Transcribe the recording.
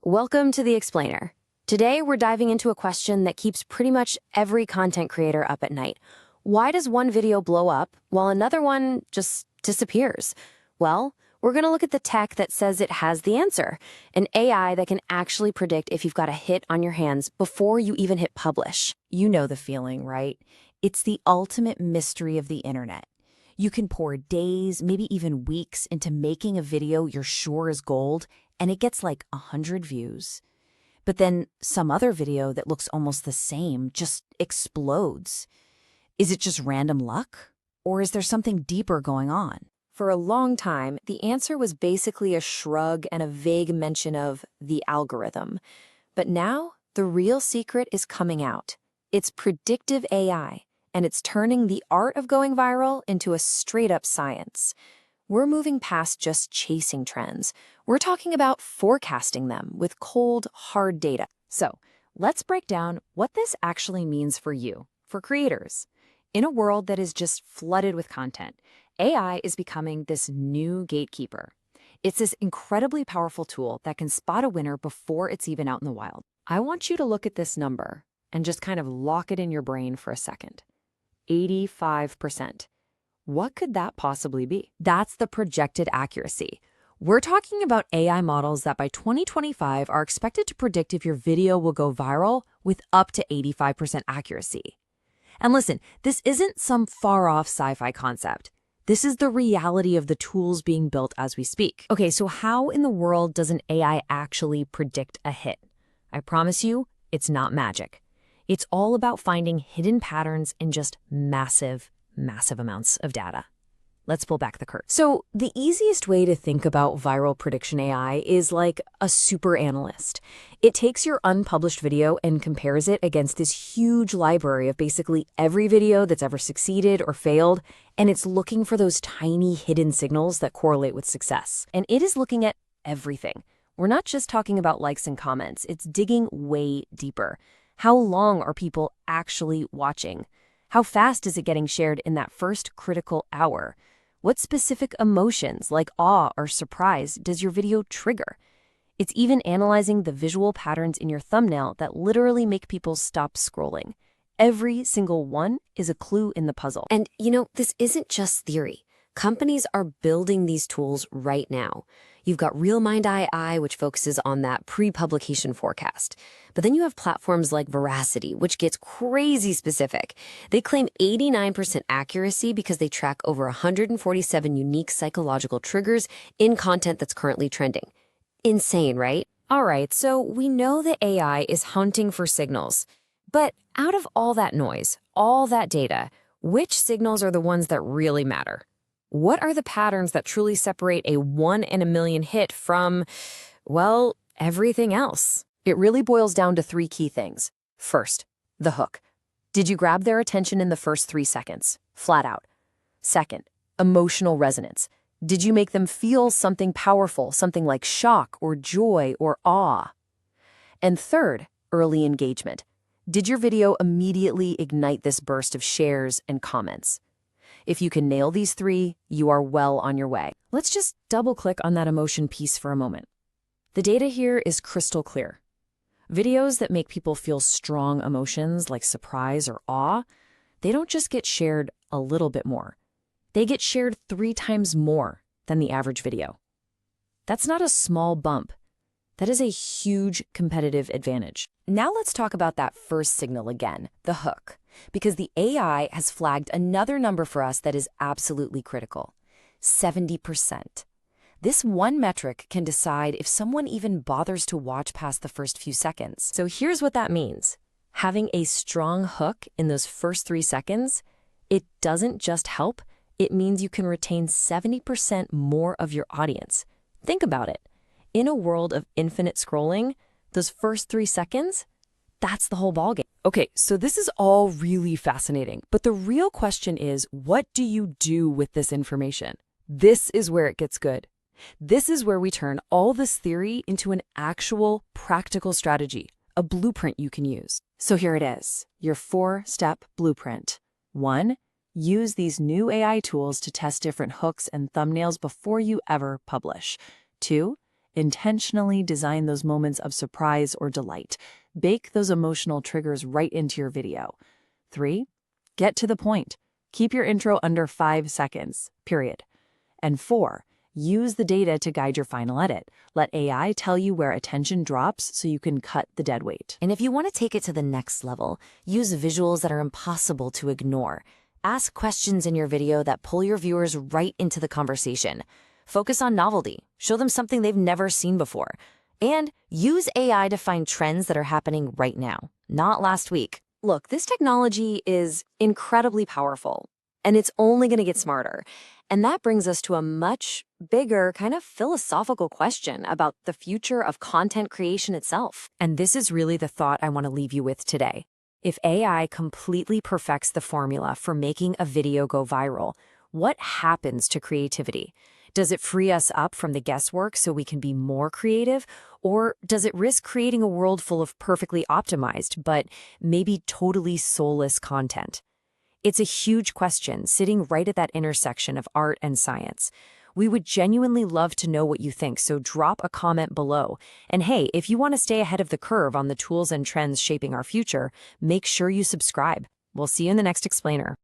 Welcome to The Explainer. Today, we're diving into a question that keeps pretty much every content creator up at night. Why does one video blow up while another one just disappears? Well, we're going to look at the tech that says it has the answer, an AI that can actually predict if you've got a hit on your hands before you even hit publish. You know the feeling, right? It's the ultimate mystery of the internet. You can pour days, maybe even weeks into making a video you're sure is gold, and it gets like 100 views. But then some other video that looks almost the same just explodes. Is it just random luck? Or is there something deeper going on? For a long time, the answer was basically a shrug and a vague mention of the algorithm. But now, the real secret is coming out. It's predictive AI, and it's turning the art of going viral into a straight-up science. We're moving past just chasing trends. We're talking about forecasting them with cold, hard data. So, let's break down what this actually means for you, for creators. In a world that is just flooded with content, AI is becoming this new gatekeeper. It's this incredibly powerful tool that can spot a winner before it's even out in the wild. I want you to look at this number and just kind of lock it in your brain for a second. 85%. What could that possibly be? That's the projected accuracy. We're talking about AI models that by 2025 are expected to predict if your video will go viral with up to 85% accuracy. And listen, this isn't some far-off sci-fi concept. This is the reality of the tools being built as we speak. Okay, so how in the world does an AI actually predict a hit? I promise you, it's not magic. It's all about finding hidden patterns in just massive amounts of data. Let's pull back the curtain. So the easiest way to think about viral prediction AI is like a super analyst. It takes your unpublished video and compares it against this huge library of basically every video that's ever succeeded or failed, and it's looking for those tiny hidden signals that correlate with success. And it is looking at everything. We're not just talking about likes and comments. It's digging way deeper. How long are people actually watching? How fast is it getting shared in that first critical hour? What specific emotions, like awe or surprise, does your video trigger? It's even analyzing the visual patterns in your thumbnail that literally make people stop scrolling. Every single one is a clue in the puzzle. And this isn't just theory. Companies are building these tools right now. You've got ReelMind.ai, which focuses on that pre-publication forecast. But then you have platforms like Viralocity, which gets crazy specific. They claim 89% accuracy because they track over 147 unique psychological triggers in content that's currently trending. Insane, right? All right, so we know that AI is hunting for signals. But out of all that noise, all that data, which signals are the ones that really matter? What are the patterns that truly separate a 1 in a million hit from, well, everything else? It really boils down to 3 key things. First, the hook. Did you grab their attention in the first 3 seconds? Flat out. Second, emotional resonance. Did you make them feel something powerful, something like shock or joy or awe? And third, early engagement. Did your video immediately ignite this burst of shares and comments? If you can nail these 3, you are well on your way. Let's just double-click on that emotion piece for a moment. The data here is crystal clear. Videos that make people feel strong emotions like surprise or awe, they don't just get shared a little bit more. They get shared 3 times more than the average video. That's not a small bump. That is a huge competitive advantage. Now let's talk about that first signal again, the hook, because the AI has flagged another number for us that is absolutely critical, 70%. This one metric can decide if someone even bothers to watch past the first few seconds. So here's what that means. Having a strong hook in those first 3 seconds, it doesn't just help, it means you can retain 70% more of your audience. Think about it. In a world of infinite scrolling, those first 3 seconds, that's the whole ballgame. Okay, so this is all really fascinating, but the real question is, what do you do with this information? This is where it gets good. This is where we turn all this theory into an actual practical strategy, a blueprint you can use. So here it is, your 4-step blueprint. 1, use these new AI tools to test different hooks and thumbnails before you ever publish. 2, Intentionally design those moments of surprise or delight. Bake those emotional triggers right into your video. 3. Get to the point. Keep your intro under 5 seconds, period. And 4. Use the data to guide your final edit. Let AI tell you where attention drops so you can cut the dead weight. And if you want to take it to the next level, use visuals that are impossible to ignore. Ask questions in your video that pull your viewers right into the conversation. Focus on novelty. Show them something they've never seen before. And use AI to find trends that are happening right now, not last week. Look, this technology is incredibly powerful, and it's only going to get smarter. And that brings us to a much bigger kind of philosophical question about the future of content creation itself. And this is really the thought I want to leave you with today. If AI completely perfects the formula for making a video go viral, what happens to creativity? Does it free us up from the guesswork so we can be more creative? Or does it risk creating a world full of perfectly optimized, but maybe totally soulless content? It's a huge question sitting right at that intersection of art and science. We would genuinely love to know what you think, so drop a comment below. And hey, if you want to stay ahead of the curve on the tools and trends shaping our future, make sure you subscribe. We'll see you in the next explainer.